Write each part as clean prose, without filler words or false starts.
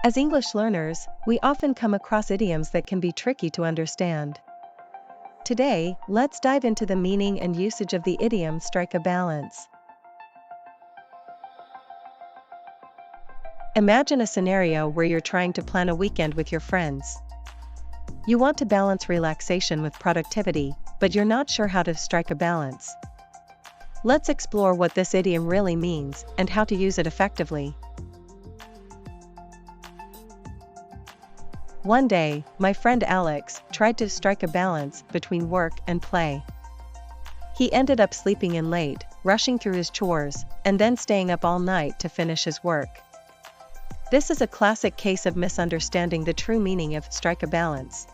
As English learners, we often come across idioms that can be tricky to understand. Today, let's dive into the meaning and usage of the idiom strike a balance. Imagine a scenario where you're trying to plan a weekend with your friends. You want to balance relaxation with productivity, but you're not sure how to strike a balance. Let's explore what this idiom really means and how to use it effectively. One day, my friend Alex tried to strike a balance between work and play. He ended up sleeping in late, rushing through his chores, and then staying up all night to finish his work. This is a classic case of misunderstanding the true meaning of strike a balance.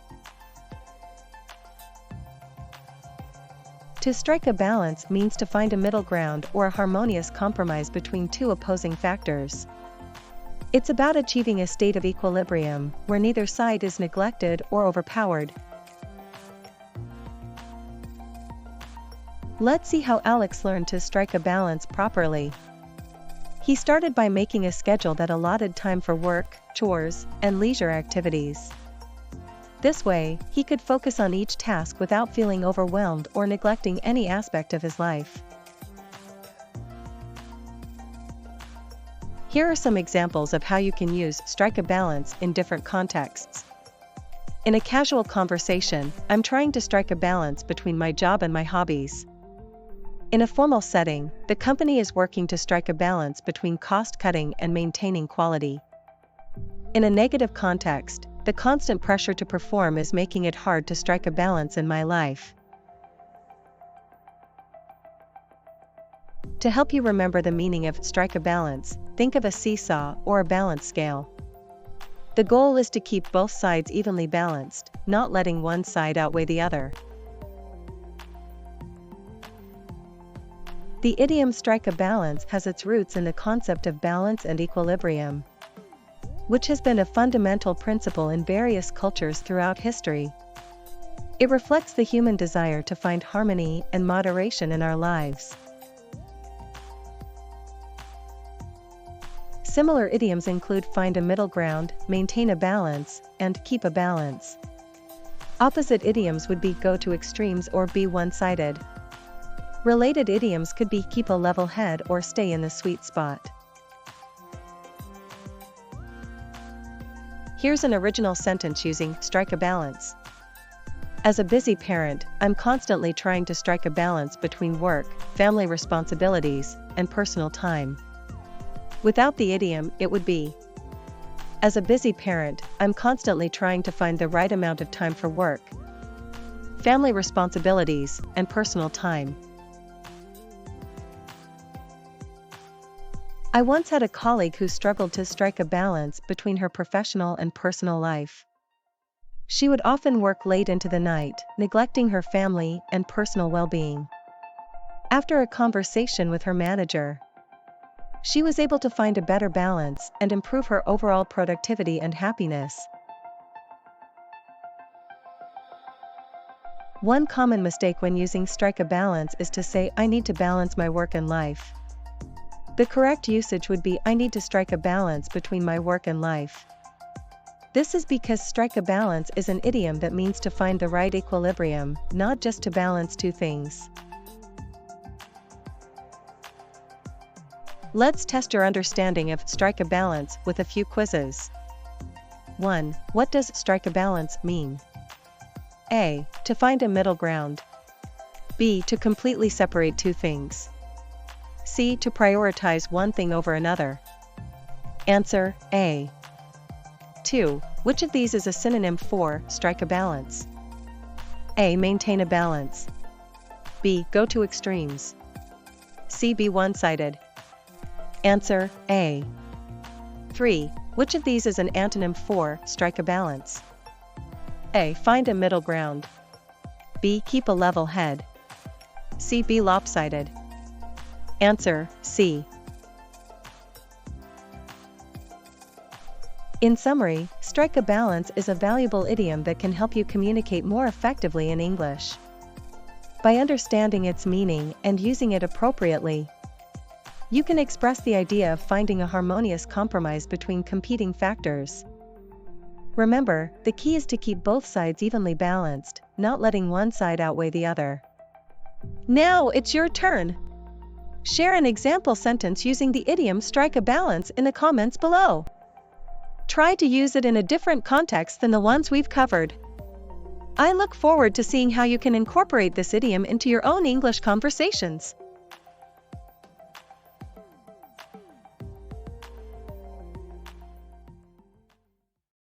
To strike a balance means to find a middle ground or a harmonious compromise between two opposing factors. It's about achieving a state of equilibrium, where neither side is neglected or overpowered. Let's see how Alex learned to strike a balance properly. He started by making a schedule that allotted time for work, chores, and leisure activities. This way, he could focus on each task without feeling overwhelmed or neglecting any aspect of his life. Here are some examples of how you can use strike a balance in different contexts. In a casual conversation, I'm trying to strike a balance between my job and my hobbies. In a formal setting, the company is working to strike a balance between cost-cutting and maintaining quality. In a negative context, the constant pressure to perform is making it hard to strike a balance in my life. To help you remember the meaning of strike a balance, think of a seesaw or a balance scale. The goal is to keep both sides evenly balanced, not letting one side outweigh the other. The idiom strike a balance has its roots in the concept of balance and equilibrium, which has been a fundamental principle in various cultures throughout history. It reflects the human desire to find harmony and moderation in our lives. Similar idioms include find a middle ground, maintain a balance, and keep a balance. Opposite idioms would be go to extremes or be one-sided. Related idioms could be keep a level head or stay in the sweet spot. Here's an original sentence using strike a balance. As a busy parent, I'm constantly trying to strike a balance between work, family responsibilities, and personal time. Without the idiom, it would be: as a busy parent, I'm constantly trying to find the right amount of time for work, family responsibilities, and personal time. I once had a colleague who struggled to strike a balance between her professional and personal life. She would often work late into the night, neglecting her family and personal well-being. After a conversation with her manager, she was able to find a better balance and improve her overall productivity and happiness. One common mistake when using strike a balance is to say, I need to balance my work and life. The correct usage would be, I need to strike a balance between my work and life. This is because strike a balance is an idiom that means to find the right equilibrium, not just to balance two things. Let's test your understanding of strike a balance with a few quizzes. 1. What does strike a balance mean? A. To find a middle ground. B. To completely separate two things. C. To prioritize one thing over another. Answer: A. 2. Which of these is a synonym for strike a balance? A. Maintain a balance. B. Go to extremes. C. Be one-sided. Answer: A. 3. Which of these is an antonym for strike a balance? A. Find a middle ground. B. Keep a level head. C. Be lopsided. Answer: C. In summary, strike a balance is a valuable idiom that can help you communicate more effectively in English. By understanding its meaning and using it appropriately, You can express the idea of finding a harmonious compromise between competing factors. Remember, the key is to keep both sides evenly balanced, not letting one side outweigh the other. Now it's your turn. Share an example sentence using the idiom strike a balance in the comments below. Try to use it in a different context than the ones we've covered. I look forward to seeing how you can incorporate this idiom into your own English conversations.